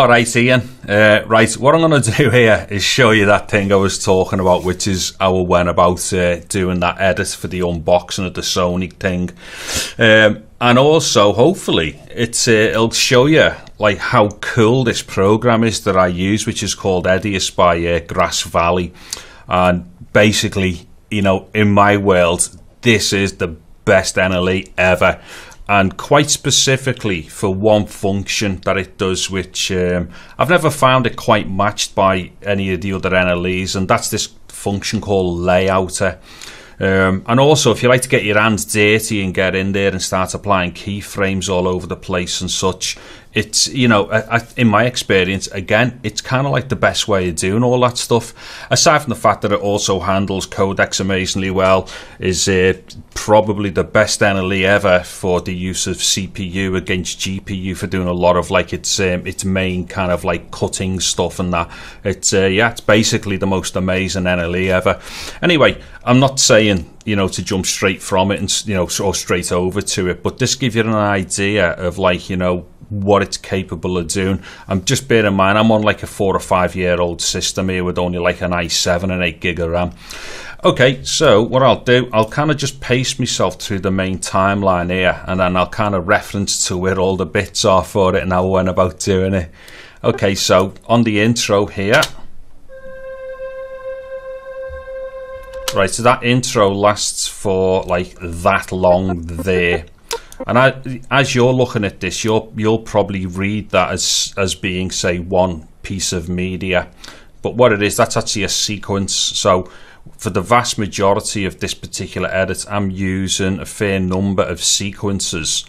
Alright, Ian, right, what I'm going to do here is show you that thing I was talking about, which is how I went about doing that edit for the unboxing of the Sony thing. And also, hopefully, it'll show you like how cool this program is that I use, which is called Edius by Grass Valley. And basically, you know, in my world, this is the best NLE ever. And quite specifically for one function that it does, which I've never found it quite matched by any of the other NLEs, and that's this function called Layouter. And also, if you like to get your hands dirty and get in there and start applying keyframes all over the place and such, it's, you know, in my experience, again, it's kind of like the best way of doing all that stuff. Aside from the fact that it also handles codecs amazingly well, is probably the best NLE ever for the use of CPU against GPU for doing a lot of like its main kind of like cutting stuff and that. It's yeah, it's basically the most amazing NLE ever. Anyway, I'm not saying, you know, to jump straight from it and, you know, or straight over to it, but this gives you an idea of like, you know, what it's capable of doing. And just bear in mind, I'm on like a 4 or 5 year old system here with only like an i7 and 8 gig of RAM. Okay, so what I'll do, I'll kind of just paste myself through the main timeline here, and then I'll kind of reference to where all the bits are for it and how I went about doing it. Okay, so on the intro here, right, so that intro lasts for like that long there. And as you're looking at this, you'll probably read that as being, say, one piece of media. But what it is, that's actually a sequence. So for the vast majority of this particular edit, I'm using a fair number of sequences,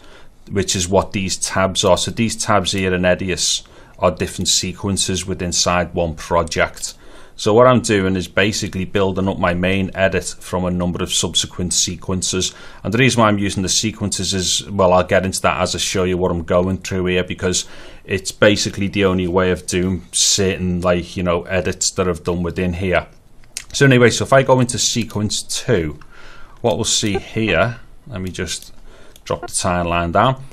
which is what these tabs are. So these tabs here in Edius are different sequences within inside one project. So what I'm doing is basically building up my main edit from a number of subsequent sequences. And the reason why I'm using the sequences is, well, I'll get into that as I show you what I'm going through here, because it's basically the only way of doing certain, like, you know, edits that I've done within here. So anyway, so if I go into sequence 2, what we'll see here, let me just drop the timeline down.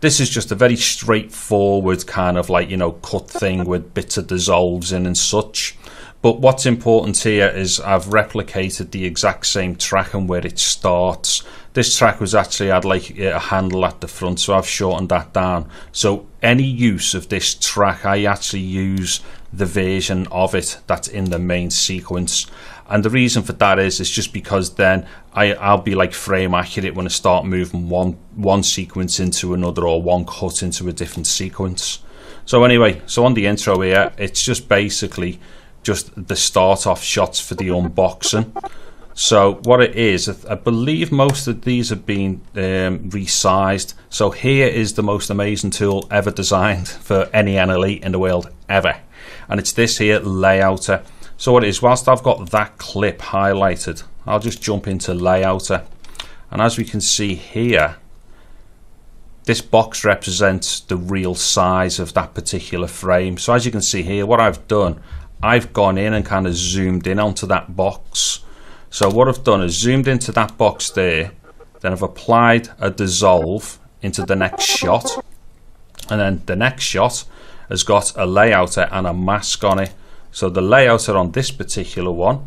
This is just a very straightforward kind of like, you know, cut thing with bits of dissolves in and such. But what's important here is I've replicated the exact same track and where it starts. This track was actually had like a handle at the front, so I've shortened that down. So any use of this track, I actually use the version of it that's in the main sequence. And the reason for that is just because then I'll be like frame accurate when I start moving one sequence into another, or one cut into a different sequence. So anyway, so on the intro here, it's just basically just the start off shots for the unboxing. So what it is, I believe most of these have been resized. So here is the most amazing tool ever designed for any NLE in the world ever, and it's this here, Layouter. So what it is, whilst I've got that clip highlighted, I'll just jump into Layouter, and as we can see here, this box represents the real size of that particular frame. So as you can see here, what I've done, I've gone in and kind of zoomed in onto that box. So what I've done is zoomed into that box there, then I've applied a dissolve into the next shot, and then the next shot has got a layouter and a mask on it. So the layouter on this particular one,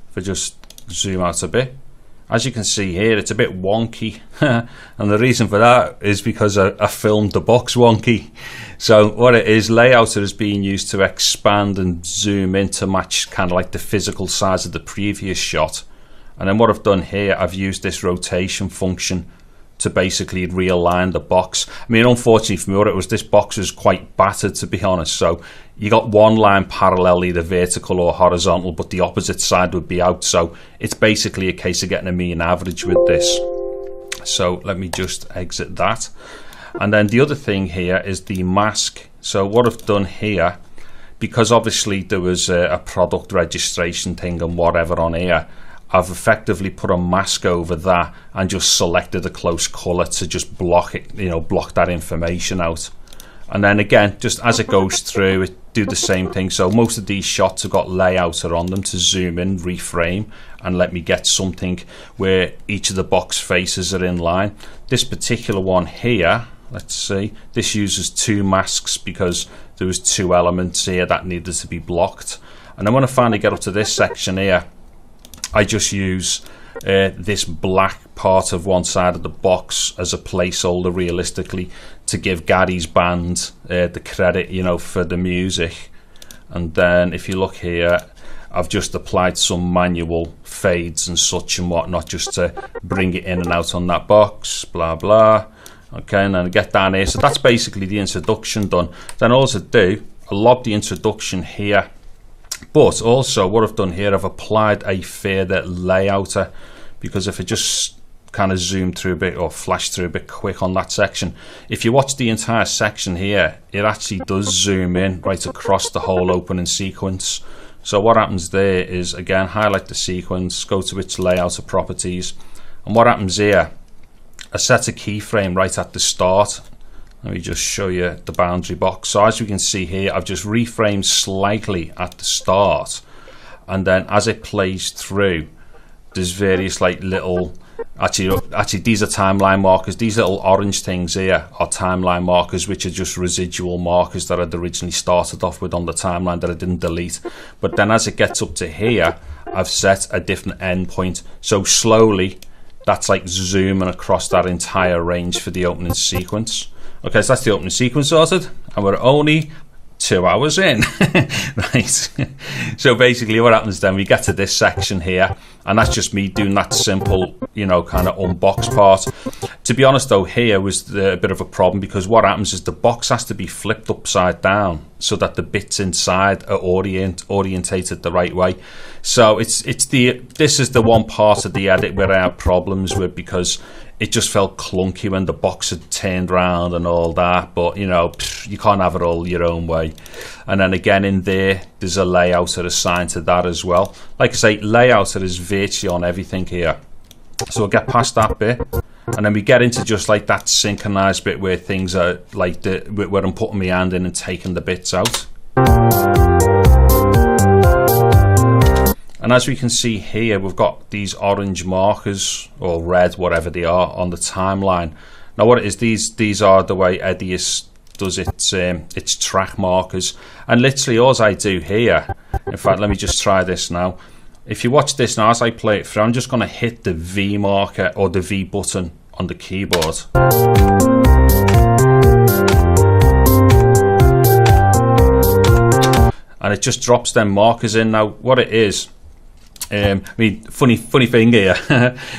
if I just zoom out a bit, as you can see here, it's a bit wonky. And the reason for that is because I filmed the box wonky. So what it is, Layouter is being used to expand and zoom in to match kind of like the physical size of the previous shot. And then what I've done here, I've used this rotation function to basically realign the box. I mean, unfortunately for me, what it was, this box was quite battered, to be honest. So you got one line parallel, either vertical or horizontal, but the opposite side would be out. So it's basically a case of getting a mean average with this. So let me just exit that. And then the other thing here is the mask. So what I've done here, because obviously there was a product registration thing and whatever on here, I've effectively put a mask over that and just selected a close color to just block it, you know, block that information out. And then again, just as it goes through, it do the same thing. So most of these shots have got layouter on them to zoom in, reframe, and let me get something where each of the box faces are in line. This particular one here, let's see, this uses two masks because there was 2 elements here that needed to be blocked. And then when I finally get up to this section here, I just use this black part of one side of the box as a placeholder, realistically, to give Gary's band the credit, you know, for the music. And then if you look here, I've just applied some manual fades and such and whatnot, just to bring it in and out on that box, blah blah. Okay, and then I get down here. So that's basically the introduction done. Then all I do, I lob the introduction here. But also what I've done here, I've applied a further layouter, because if I just kind of zoom through a bit or flash through a bit quick on that section, if you watch the entire section here, it actually does zoom in right across the whole opening sequence. So what happens there is, again, highlight the sequence, go to its layouter properties, and what happens here, I set a keyframe right at the start. Let me just show you the boundary box. So as you can see here, I've just reframed slightly at the start, and then as it plays through, there's various like little, actually these are timeline markers. These little orange things here are timeline markers, which are just residual markers that I'd originally started off with on the timeline that I didn't delete. But then as it gets up to here, I've set a different endpoint. So slowly, that's like zooming across that entire range for the opening sequence. Okay, so that's the opening sequence sorted, and we're only 2 hours in. Right. So basically what happens then, we get to this section here, and that's just me doing that simple, you know, kind of unbox part. To be honest though, here was a bit of a problem, because what happens is the box has to be flipped upside down so that the bits inside are orientated the right way. So this is the one part of the edit where I have problems with, because it just felt clunky when the box had turned round and all that. But you know, you can't have it all your own way. And then again in there's a layouter assigned to that as well. Like I say, layouter is virtually on everything here. So we'll get past that bit, and then we get into just like that synchronized bit where things are like where I'm putting my hand in and taking the bits out. And as we can see here, we've got these orange markers, or red, whatever they are, on the timeline. Now what it is, these are the way Edius does its track markers. And literally all I do here, in fact, let me just try this now. If you watch this now, as I play it through, I'm just going to hit the V marker, or the V button on the keyboard. And it just drops them markers in. Now what it is, I mean, funny thing here,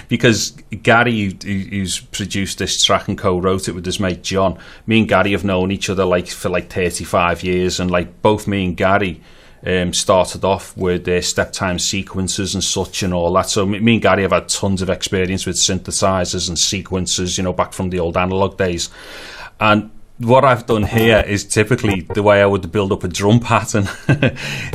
because Gary, who's produced this track and co-wrote it with his mate John, me and Gary have known each other like for like 35 years, and like both me and Gary started off with step time sequences and such and all that. So me and Gary have had tons of experience with synthesizers and sequences, you know, back from the old analog days. And what I've done here is typically the way I would build up a drum pattern,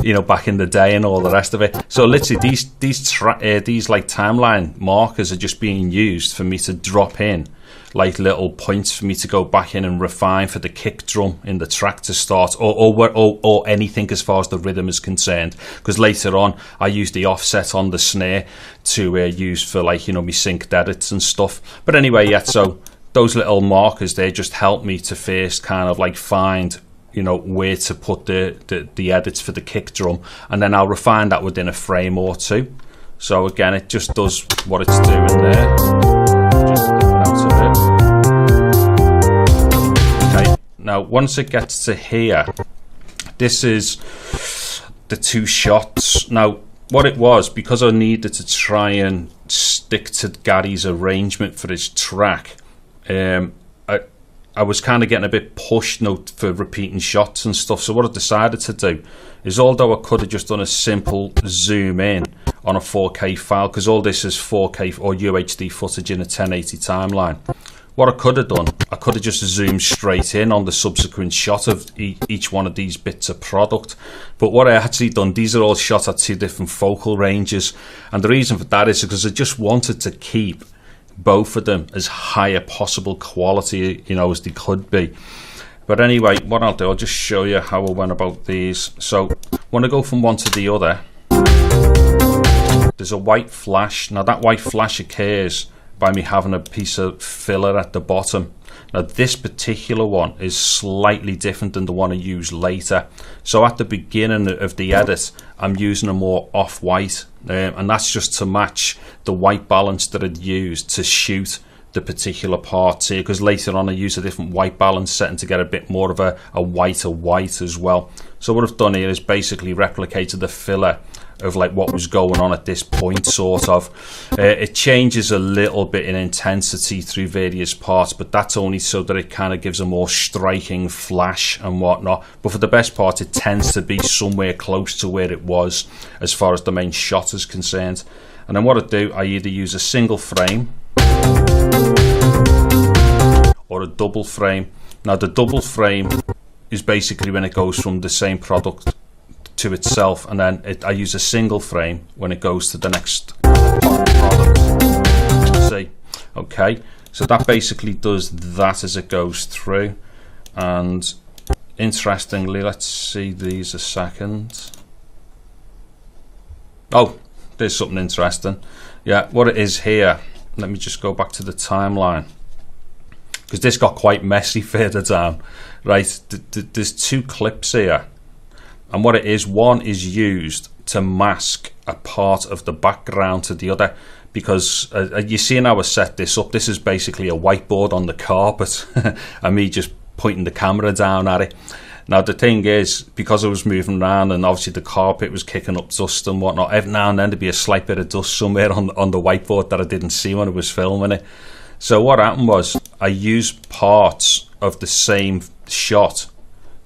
you know, back in the day and all the rest of it. So literally these like timeline markers are just being used for me to drop in like little points for me to go back in and refine for the kick drum in the track to start, or anything as far as the rhythm is concerned. Because later on I use the offset on the snare to use for, like, you know, me synced edits and stuff. But anyway, yeah, so those little markers there just help me to first kind of like find, you know, where to put the edits for the kick drum, and then I'll refine that within a frame or two. So again, it just does what it's doing there. Just out of it. Okay, now once it gets to here, this is the 2 shots. Now what it was, because I needed to try and stick to Gary's arrangement for his track, I was kind of getting a bit pushed for repeating shots and stuff. So what I decided to do is, although I could have just done a simple zoom in on a 4K file, because all this is 4K or UHD footage in a 1080 timeline, what I could have done, I could have just zoomed straight in on the subsequent shot of each one of these bits of product. But what I actually done, these are all shot at 2 different focal ranges, and the reason for that is because I just wanted to keep both of them as high a possible quality, you know, as they could be. But anyway, what I'll do, I'll just show you how I went about these. So when I go from one to the other, there's a white flash. Now that white flash occurs by me having a piece of filler at the bottom. Now this particular one is slightly different than the one I used later. So at the beginning of the edit, I'm using a more off-white, and that's just to match the white balance that I'd used to shoot the particular parts here, because later on I use a different white balance setting to get a bit more of a whiter white as well. So what I've done here is basically replicated the filler of like what was going on at this point, sort of. It changes a little bit in intensity through various parts, but that's only so that it kind of gives a more striking flash and whatnot. But for the best part, it tends to be somewhere close to where it was as far as the main shot is concerned. And then what I do, I either use a single frame or a double frame. Now the double frame is basically when it goes from the same product to itself, and then I use a single frame when it goes to the next product. See, okay, so that basically does that as it goes through. And interestingly, let's see these a second. Oh, there's something interesting. Yeah, what it is here, let me just go back to the timeline, because this got quite messy further down. Right, there's two clips here. And what it is, one is used to mask a part of the background to the other, because you see how I set this up. This is basically a whiteboard on the carpet and me just pointing the camera down at it. Now the thing is, because I was moving around and obviously the carpet was kicking up dust and whatnot, every now and then there'd be a slight bit of dust somewhere on the whiteboard that I didn't see when I was filming it. So what happened was, I used parts of the same shot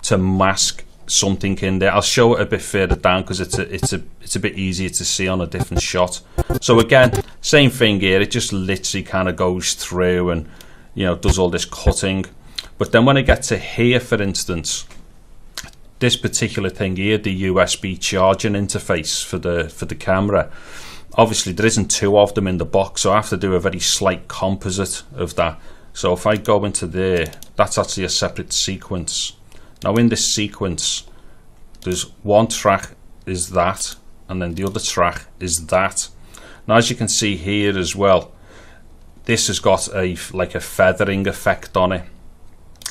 to mask something in there. I'll show it a bit further down because it's a bit easier to see on a different shot. So again, same thing here. It just literally kind of goes through and, you know, does all this cutting. But then when I get to here, for instance, this particular thing here, the USB charging interface for the camera, obviously there isn't two of them in the box, so I have to do a very slight composite of that. So if I go into there, that's actually a separate sequence. Now in this sequence, there's one track is that, and then the other track is that. Now as you can see here as well, this has got like a feathering effect on it.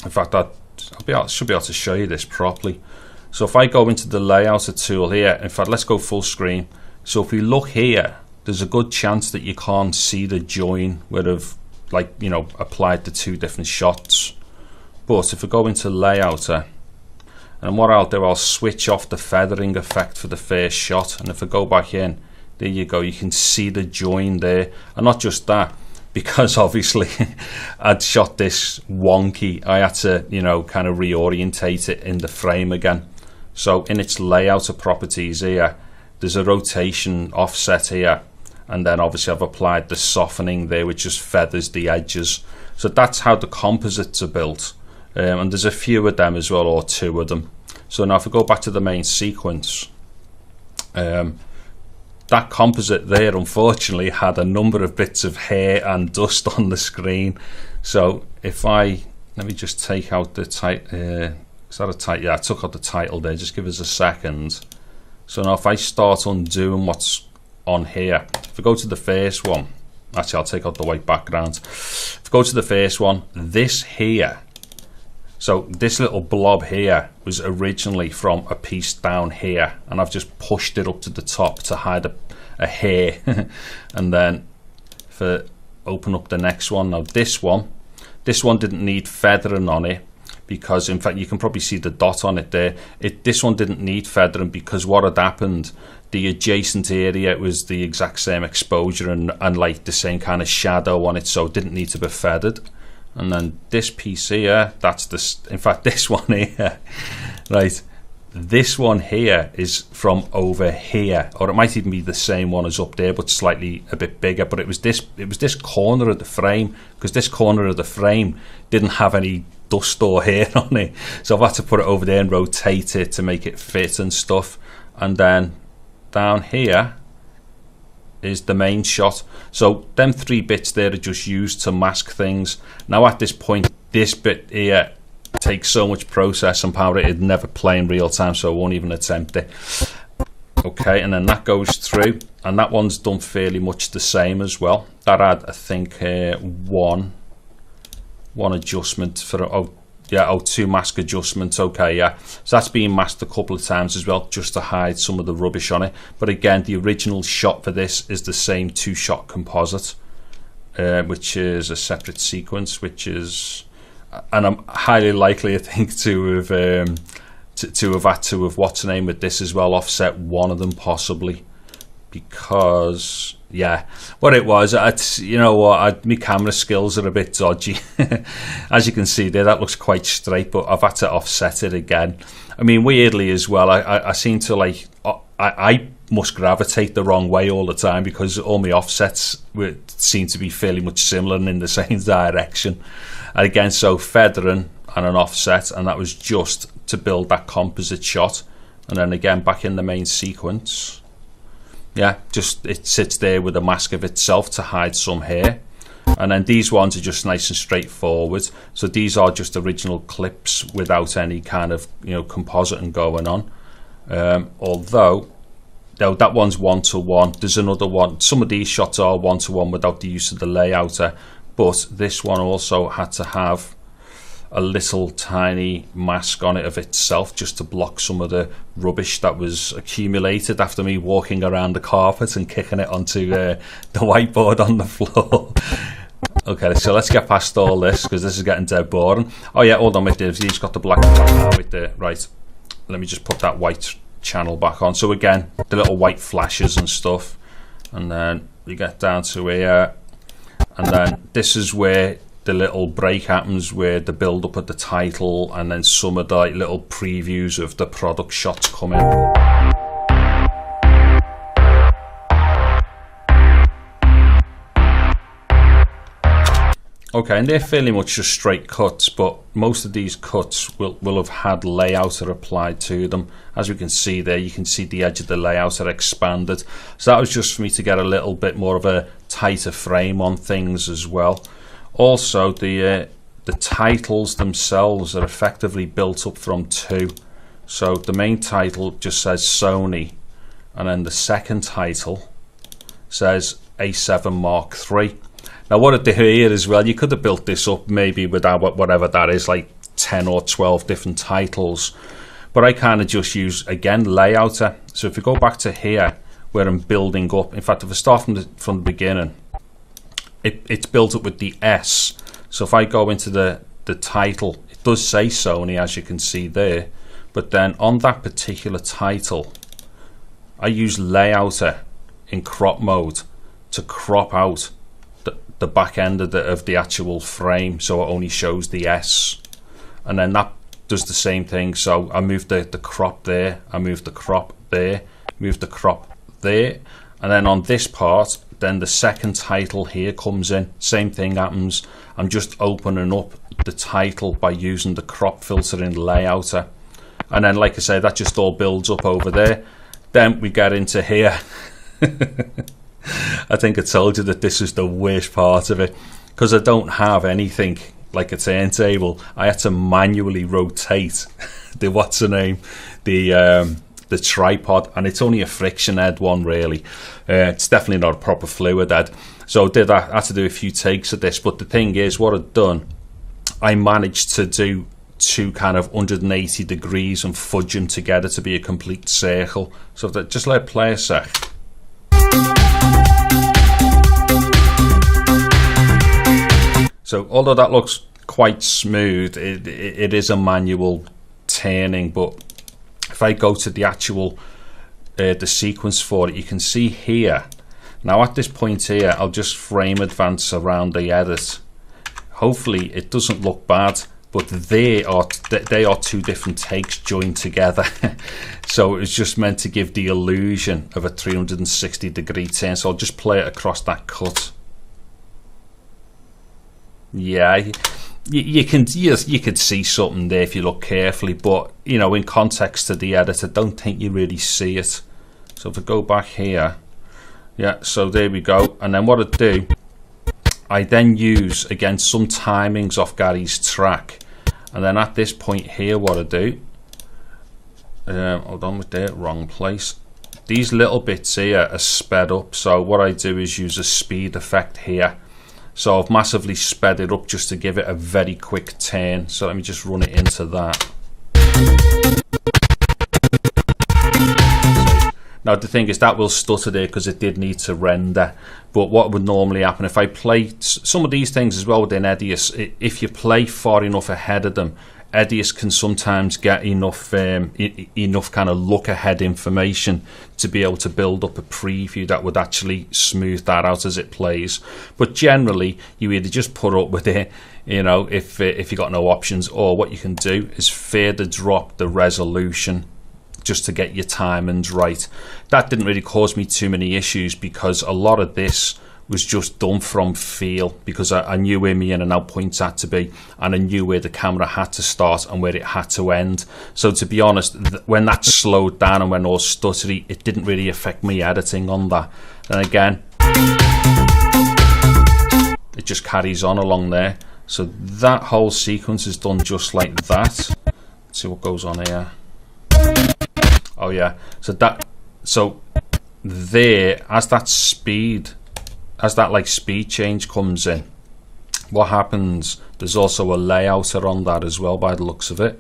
In fact, I should be able to show you this properly. So if I go into the layouter tool here, in fact let's go full screen. So if we look here, there's a good chance that you can't see the join where I've, like, you know, applied the two different shots. But if I go into layouter, and what I'll do, I'll switch off the feathering effect for the first shot, and if I go back in, there you go, you can see the join there. And not just that, because obviously I'd shot this wonky, I had to, you know, kind of reorientate it in the frame again. So in its layouter properties here, there's a rotation offset here, and then obviously I've applied the softening there, which just feathers the edges. So that's how the composites are built. And there's a few of them as well, or two of them. So now if I go back to the main sequence, that composite there unfortunately had a number of bits of hair and dust on the screen. So if let me just take out the title, is that a title? Yeah, I took out the title there, just give us a second. So now if I start undoing what's on here, if I go to the first one, actually I'll take out the white background. If I go to the first one, this here, so this little blob here was originally from a piece down here, and I've just pushed it up to the top to hide a hair. And then if I open up the next one, now this one didn't need feathering on it, because in fact you can probably see the dot on it there. This one didn't need feathering because what had happened, the adjacent area was the exact same exposure and like the same kind of shadow on it, so it didn't need to be feathered. And then this piece here, that's in fact this one here, right, this one here is from over here, or it might even be the same one as up there but slightly a bit bigger. But it was this corner of the frame, because this corner of the frame didn't have any dust or hair on it, so I've had to put it over there and rotate it to make it fit and stuff. And then down here is the main shot. So them three bits there are just used to mask things. Now at this point, this bit here takes so much processing power it'd never play in real time, so I won't even attempt it. Okay, and then that goes through, and that one's done fairly much the same as well. That had, I think, one adjustment for, two mask adjustments. Okay, yeah, so that's been masked a couple of times as well, just to hide some of the rubbish on it. But again, the original shot for this is the same 2-shot composite, which is a separate sequence, which is, and I'm highly likely, I think, to have had to have what's the name with this as well, offset one of them possibly, because yeah, what it was, you know what, my camera skills are a bit dodgy. As you can see there, that looks quite straight, but I've had to offset it again. I mean, weirdly as well, I seem to like, I must gravitate the wrong way all the time, because all my offsets seem to be fairly much similar and in the same direction. And again, so feathering and an offset, and that was just to build that composite shot. And then again, back in the main sequence, yeah, just it sits there with a mask of itself to hide some hair. And then these ones are just nice and straightforward. So these are just original clips without any kind of, you know, compositing going on. Although that one's 1-to-1. There's another one. Some of these shots are 1-to-1 without the use of the layouter, but this one also had to have a little tiny mask on it of itself, just to block some of the rubbish that was accumulated after me walking around the carpet and kicking it onto the whiteboard on the floor. Okay, so let's get past all this, because this is getting dead boring. Oh yeah, hold on, he's got the black with the right. Let me just put that white channel back on. So again, the little white flashes and stuff, and then you get down to here, and then this is where the little break happens, where the build up at the title, and then some of the like, little previews of the product shots come in. Okay, and they're fairly much just straight cuts, but most of these cuts will have had layouter applied to them. As we can see there, you can see the edge of the layouter expanded. So that was just for me to get a little bit more of a tighter frame on things as well. Also, the titles themselves are effectively built up from 2. So the main title just says Sony, and then the second title says A7 Mark III. Now what I do here as well, you could have built this up maybe without whatever that is, like 10 or 12 different titles, but I kind of just use, again, layouter. So if you go back to here where I'm building up, in fact, if I start from the beginning, it's built up with the S. So if I go into the title, it does say Sony, as you can see there, but then on that particular title, I use layouter in crop mode to crop out the back end of the actual frame, so it only shows the S. And then that does the same thing. So I move the crop there, I move the crop there, move the crop there, and then on this part, then the second title here comes in. Same thing happens. I'm just opening up the title by using the crop filter in layouter, and then, like I say, that just all builds up over there. Then we get into here. I think I told you that this is the worst part of it, because I don't have anything like a turntable. I had to manually rotate the the tripod, and it's only a friction head one really. It's definitely not a proper fluid head. So I had to do a few takes of this, but the thing is, what I'd done, I managed to do 2 kind of 180 degrees and fudge them together to be a complete circle. So just let it play a sec. So although that looks quite smooth, it is a manual turning, but if I go to the actual the sequence for it, you can see here, now at this point here, I'll just frame advance around the edit. Hopefully it doesn't look bad, but they are 2 different takes joined together. So it's just meant to give the illusion of a 360 degree turn. So I'll just play it across that cut. Yeah, you could see something there if you look carefully, but you know, in context to the edit, I don't think you really see it. So if I go back here, yeah, so there we go. And then what I do, I then use again some timings off Gary's track, and then at this point here, what I do, hold on with that, wrong place. these little bits here are sped up. So what I do is use a speed effect here. So I've massively sped it up just to give it a very quick turn. So let me just run it into that. Now the thing is that will stutter there because it did need to render. But what would normally happen if I play some of these things as well within Edius, if you play far enough ahead of them, Edius can sometimes get enough kind of look ahead information to be able to build up a preview that would actually smooth that out as it plays. But generally, you either just put up with it, you know, if you got no options, or what you can do is further drop the resolution just to get your timings right. That didn't really cause me too many issues because a lot of this was just done from feel, because I knew where my in and out points had to be, and I knew where the camera had to start and where it had to end. So to be honest, when that slowed down and went all stuttery, it didn't really affect me editing on that. And again, it just carries on along there. So that whole sequence is done just like that. Let's see what goes on here. Oh yeah, so there, as that like speed change comes in, what happens, there's also a layouter on that as well by the looks of it.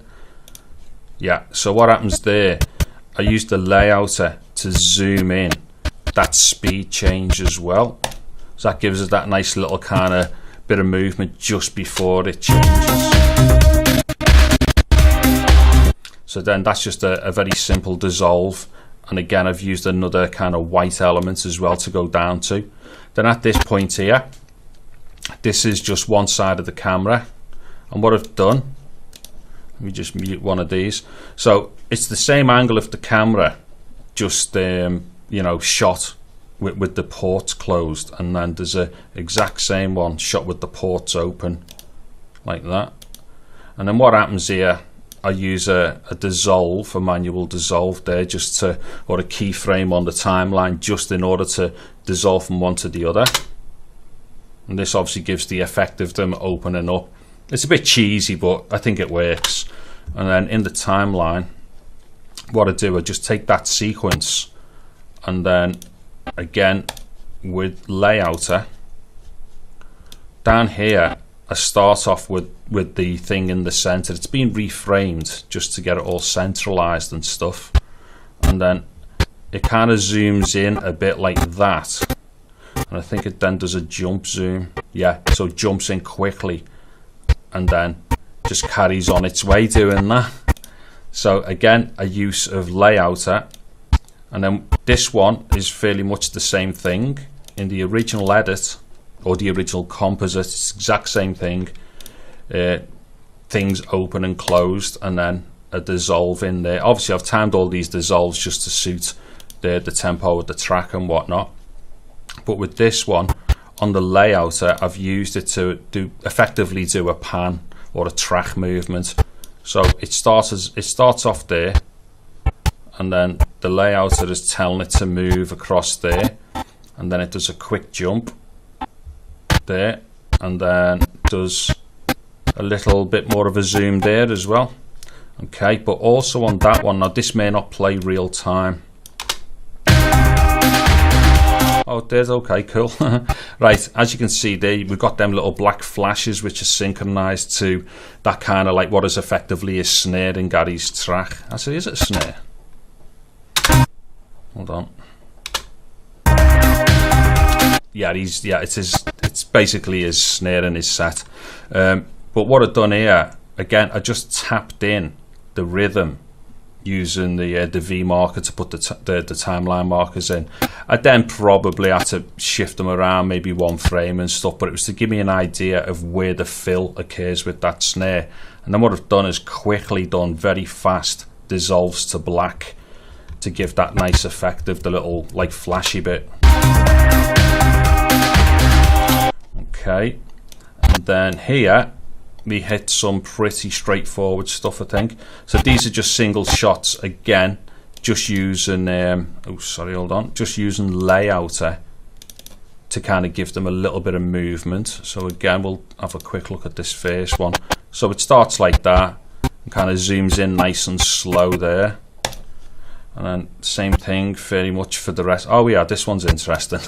Yeah, so what happens there, I use the layouter to zoom in that speed change as well. So that gives us that nice little kind of bit of movement just before it changes. So then that's just a very simple dissolve. And again, I've used another kind of white element as well to go down to. Then at this point here, this is just one side of the camera. And what I've done, let me just mute one of these. So it's the same angle of the camera, just you know, shot with the ports closed. And then there's a exact same one shot with the ports open, like that. And then what happens here, I use a dissolve, a manual dissolve there, just to, or a keyframe on the timeline, just in order to dissolve from one to the other. And this obviously gives the effect of them opening up. It's a bit cheesy, but I think it works. And then in the timeline, what I do, I just take that sequence, and then again with layouter, down here, I start off with the thing in the center. It's been reframed just to get it all centralized and stuff, and then it kind of zooms in a bit like that, and I think it then does a jump zoom. Yeah, so it jumps in quickly and then just carries on its way doing that. So again, a use of layouter. And then this one is fairly much the same thing. In the original edit, or the original composite, it's the exact same thing. Things open and closed, and then a dissolve in there. Obviously I've timed all these dissolves just to suit the tempo of the track and whatnot. But with this one, on the layouter, I've used it to effectively do a pan or a track movement. So it starts off there, and then the layouter is telling it to move across there, and then it does a quick jump there, and then does a little bit more of a zoom there as well. Okay, but also on that one, now this may not play real time. Oh, it did. Okay, cool. Right, as you can see there, we've got them little black flashes which are synchronized to that kind of like what is effectively a snare in Gary's track. I say, is it a snare? Hold on. Yeah, it's basically his snare in his set. But what I've done here, again, I just tapped in the rhythm using the V marker to put the timeline markers in. I then probably had to shift them around, maybe one frame and stuff, but it was to give me an idea of where the fill occurs with that snare. And then what I've done is quickly done very fast dissolves to black to give that nice effect of the little like flashy bit. Okay, and then here we hit some pretty straightforward stuff, I think. So these are just single shots, again, just using just using layouter to kind of give them a little bit of movement. So again, we'll have a quick look at this first one. So it starts like that and kind of zooms in nice and slow there, And then same thing very much for the rest. Oh yeah, this one's interesting.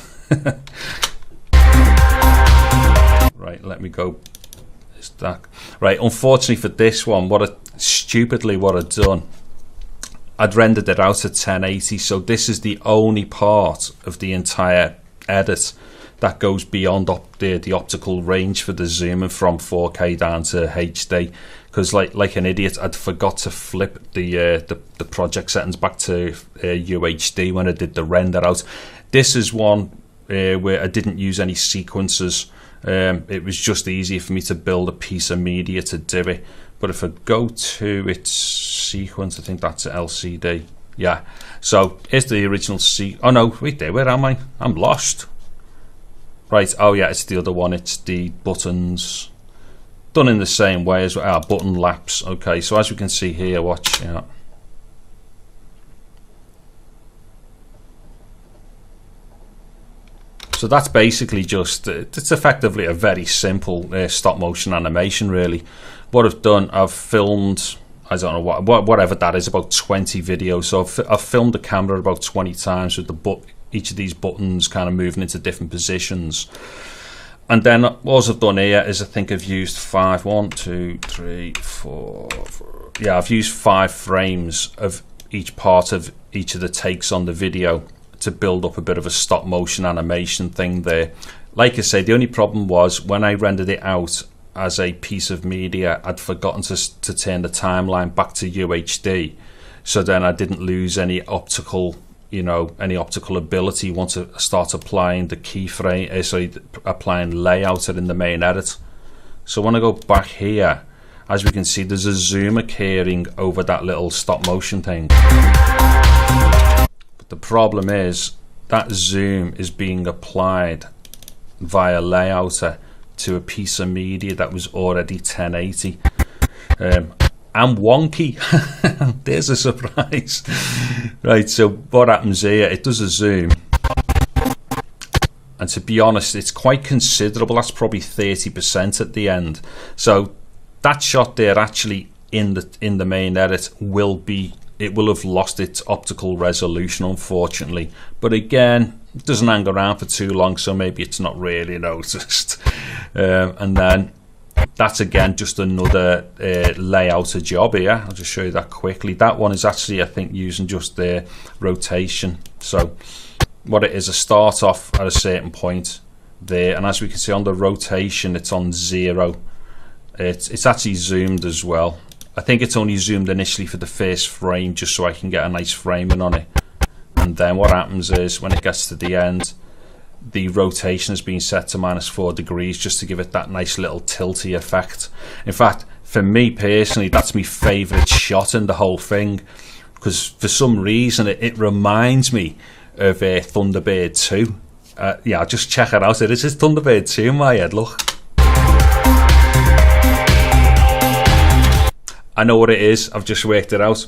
Right, let me go. Is that right? Unfortunately for this one, what I'd done, I'd rendered it out at 1080, so this is the only part of the entire edit that goes beyond the optical range for the zooming from 4K down to HD. Because like an idiot, I'd forgot to flip the project settings back to UHD when I did the render out. This is one where I didn't use any sequences. It was just easier for me to build a piece of media to do it. But if I go to its sequence, I think that's an LCD. Yeah. So here's the original oh no, wait there. Where am I? I'm lost. Right. Oh yeah, it's the other one. It's the buttons. Done in the same way as our button laps. Okay, so as we can see here, watch. Yeah. So that's basically just, it's effectively a very simple stop motion animation really. What I've done, I've filmed, I don't know whatever that is, about 20 videos. So I've filmed the camera about 20 times with each of these buttons kind of moving into different positions. And then what I've done here is I think I've used 5, 1, 2, 3, 4. Yeah, I've used 5 frames of each part of each of the takes on the video to build up a bit of a stop motion animation thing there. Like I say, the only problem was when I rendered it out as a piece of media, I'd forgotten to turn the timeline back to UHD. So then I didn't lose any optical, any optical ability once I start applying the keyframe, applying layouter in the main edit. So when I go back here, as we can see, there's a zoom occurring over that little stop motion thing. But the problem is that zoom is being applied via layouter to a piece of media that was already 1080. I'm wonky. There's a surprise. Right, so what happens here, it does a zoom, and to be honest, it's quite considerable. That's probably 30% at the end. So that shot there, actually in the main edit, will have lost its optical resolution, unfortunately. But again, it doesn't hang around for too long, so maybe it's not really noticed. And then that's again just another layouter job here. I'll just show you that quickly. That one is actually, I think, using just the rotation. So what it is, I start off at a certain point there, and as we can see on the rotation, it's on 0. It's actually zoomed as well. I think it's only zoomed initially for the first frame, just so I can get a nice framing on it. And then what happens is, when it gets to the end, the rotation has been set to -4 degrees, just to give it that nice little tilty effect. In fact, for me personally, that's my favourite shot in the whole thing, because for some reason it reminds me of Thunderbird 2. Yeah, just check it out. It is Thunderbird 2 in my head, look. I know what it is. I've just worked it out.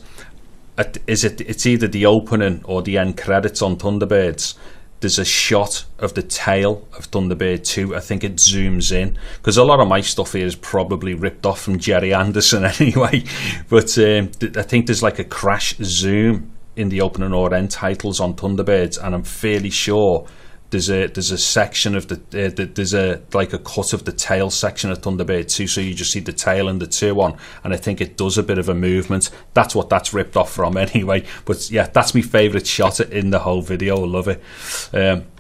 It's either the opening or the end credits on Thunderbirds. There's a shot of the tail of Thunderbird 2. I think it zooms in, because a lot of my stuff here is probably ripped off from Jerry Anderson anyway. But I think there's like a crash zoom in the opening or end titles on Thunderbirds, and I'm fairly sure there's a section of there's like a cut of the tail section of Thunderbird 2, so you just see the tail and the 2 one, and I think it does a bit of a movement. That's what that's ripped off from anyway. But yeah, that's my favourite shot in the whole video. I love it.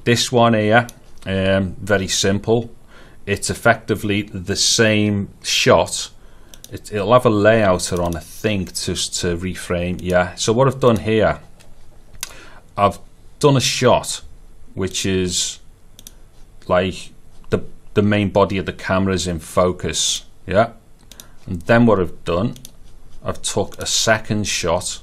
This one here, very simple. It's effectively the same shot. It'll have a layouter on, I think, just to reframe. Yeah, so what I've done here, I've done a shot which is like the main body of the camera is in focus. Yeah, and then what I've done, I've took a second shot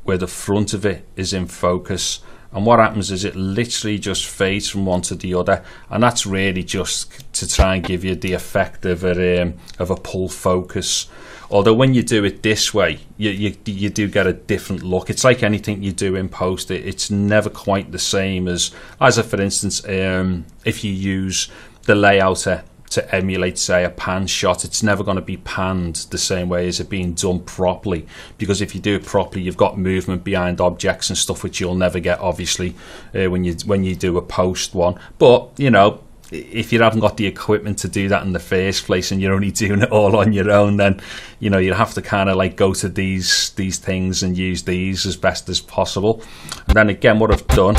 where the front of it is in focus, and what happens is it literally just fades from one to the other, and that's really just to try and give you the effect of a pull focus. Although when you do it this way, you do get a different look. It's like anything you do in post. It's never quite the same as for instance, if you use the layouter to emulate, say, a pan shot. It's never going to be panned the same way as it being done properly, because if you do it properly, you've got movement behind objects and stuff, which you'll never get, obviously, when you do a post one. But, you know, if you haven't got the equipment to do that in the first place and you're only doing it all on your own, then, you know, you have to kind of like go to these things and use these as best as possible. And then again, what I've done,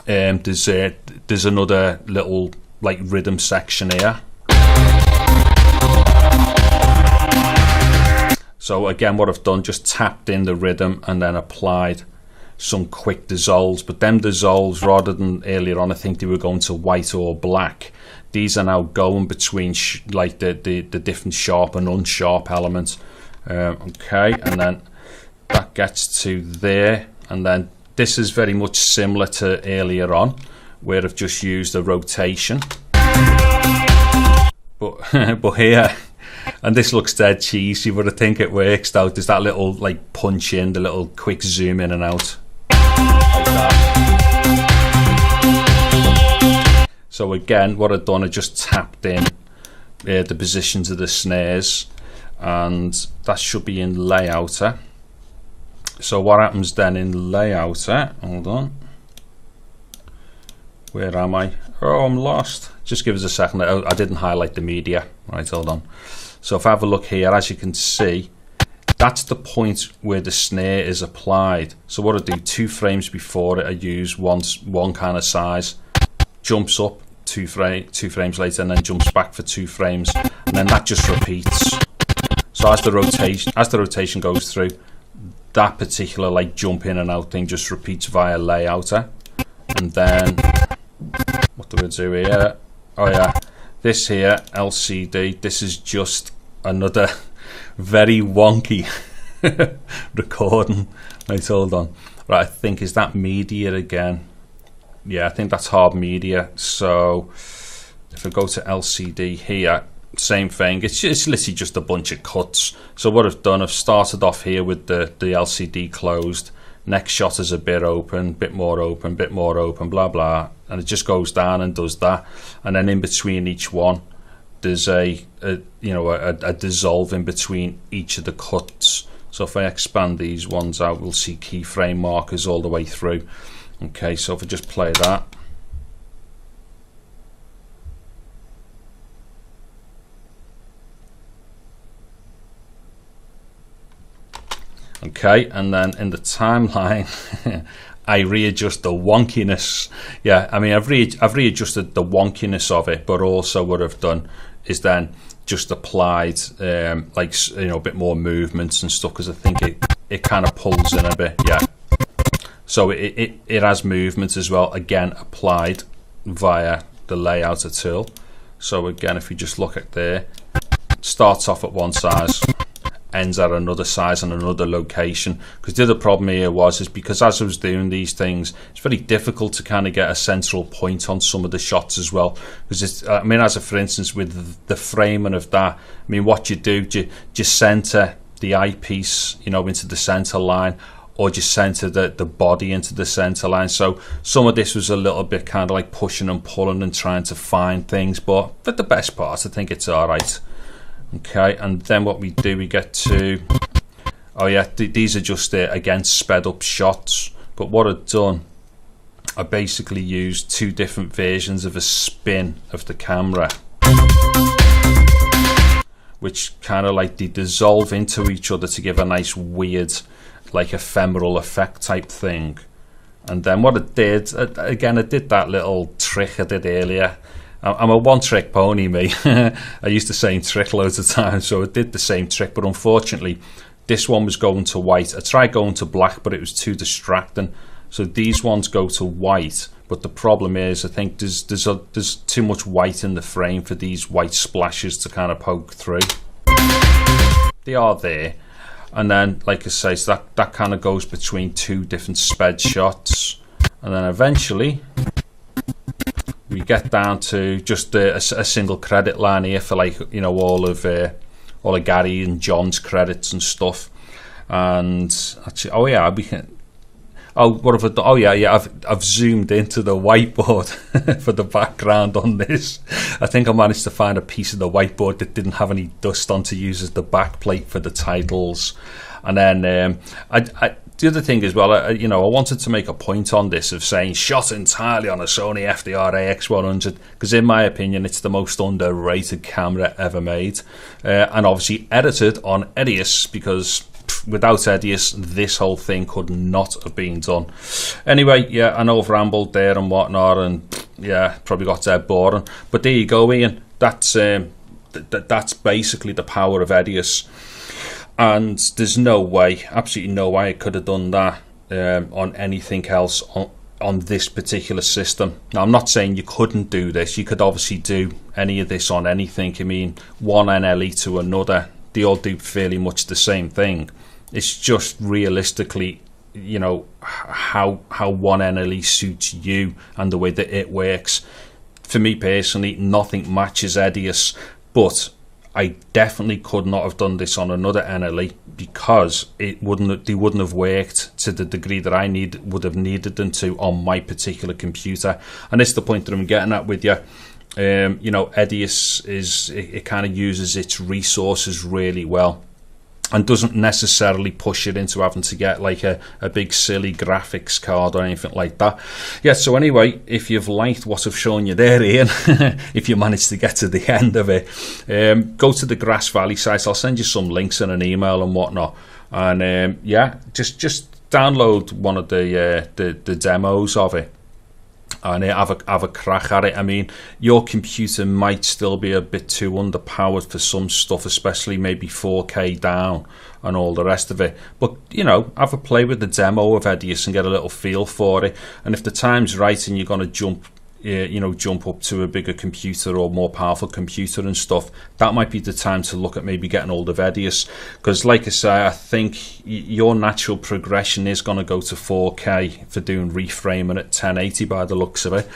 there's another little like rhythm section here. So again, what I've done, just tapped in the rhythm and then applied some quick dissolves. But them dissolves, rather than earlier on I think they were going to white or black, these are now going between like the different sharp and unsharp elements. Okay, and then that gets to there, and then this is very much similar to earlier on, where I've just used a rotation. But here, and this looks dead cheesy, but I think it works out. There's that little like punch in, the little quick zoom in and out. Like that. So again, what I've done, I just tapped in the positions of the snares, and that should be in layouter. So what happens then in layouter, hold on, where am I? Oh, I'm lost. Just give us a second. I didn't highlight the media. Right, hold on. So if I have a look here, as you can see, that's the point where the snare is applied. So what I do, 2 frames before it, I use one kind of size, jumps up 2 frames later, and then jumps back for 2 frames, and then that just repeats. So as the rotation goes through, that particular like jump in and out thing just repeats via layouter. And then what do we do here? Oh yeah, this here LCD, this is just another very wonky recording. Right, hold on. Right, I think, is that media again? Yeah, I think that's hard media. So if I go to LCD here, same thing. It's literally just a bunch of cuts. So what I've done, I've started off here with the LCD closed. Next shot is a bit open, bit more open, bit more open, blah blah, and it just goes down and does that. And then in between each one, there's a dissolve in between each of the cuts. So if I expand these ones out, we'll see keyframe markers all the way through. Okay, so if I just play that. Okay, and then in the timeline, I readjust the wonkiness. Yeah, I mean, I've readjusted the wonkiness of it, but also what I've done is then just applied like, you know, a bit more movements and stuff, because I think it kind of pulls in a bit. Yeah, so it has movements as well, again applied via the layouter tool. So again, if you just look at there, it starts off at one size, ends at another size and another location. Because the other problem here is because as I was doing these things, it's very difficult to kind of get a central point on some of the shots as well. Because it's, I mean, as a, for instance, with the framing of that, I mean, what you do, just center the eyepiece, you know, into the center line, or just center the body into the center line. So some of this was a little bit kind of like pushing and pulling and trying to find things, but for the best part, I think it's all right. Okay, and then what we do, we get to, oh yeah, these are just again sped up shots. But what I've done, I basically used 2 different versions of a spin of the camera, which kind of like they dissolve into each other to give a nice weird, like ephemeral effect type thing. And then what I did, again, I did that little trick I did earlier. I'm a one-trick pony, me. I used the same trick loads of times, so I did the same trick, but unfortunately this one was going to white. I tried going to black, but it was too distracting. So these ones go to white, but the problem is I think there's too much white in the frame for these white splashes to kind of poke through. They are there, and then, like I say, so that kind of goes between 2 different sped shots, and then eventually we get down to just a single credit line here for, like, you know, all of Gary and John's credits and stuff. And actually, oh yeah, Oh, what have I done? Oh, yeah. I've zoomed into the whiteboard for the background on this. I think I managed to find a piece of the whiteboard that didn't have any dust on to use as the backplate for the titles. And then the other thing as well, I wanted to make a point on this of saying shot entirely on a Sony FDR AX100, because in my opinion, it's the most underrated camera ever made, and obviously edited on Edius, because without Edius, this whole thing could not have been done. Anyway, yeah, I know I've rambled there and whatnot, and yeah, probably got dead boring. But there you go, Ian. That's basically the power of Edius. And there's no way, absolutely no way I could have done that on anything else on this particular system. Now, I'm not saying you couldn't do this. You could obviously do any of this on anything. I mean, one NLE to another, they all do fairly much the same thing. It's just realistically, you know, how one NLE suits you and the way that it works. For me personally, nothing matches Edius, but I definitely could not have done this on another NLE, because they wouldn't have worked to the degree that I would have needed them to on my particular computer. And it's the point that I'm getting at with you. You know, Edius it kind of uses its resources really well, and doesn't necessarily push it into having to get like a big silly graphics card or anything like that. Yeah, so anyway, if you've liked what I've shown you there, Ian, if you managed to get to the end of it, go to the Grass Valley site. I'll send you some links in an email and whatnot. And yeah, just download one of the demos of it, and have a crack at it. I mean, your computer might still be a bit too underpowered for some stuff, especially maybe 4K down and all the rest of it. But, you know, have a play with the demo of Edius and get a little feel for it. And if the time's right and you're going to jump up to a bigger computer or more powerful computer and stuff, that might be the time to look at maybe getting hold of Edius. Because like I say, I think your natural progression is going to go to 4K for doing reframing at 1080 by the looks of it.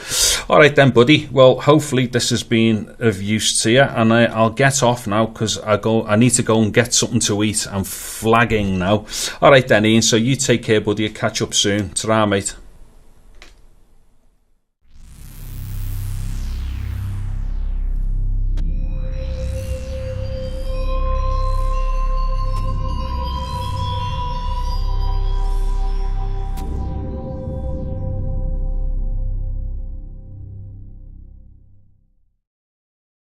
Alright then, buddy, well, hopefully this has been of use to you, and I'll get off now because I need to go and get something to eat. I'm flagging now. Alright then, Ian, so you take care, buddy. I'll catch up soon. Ta-ra, mate.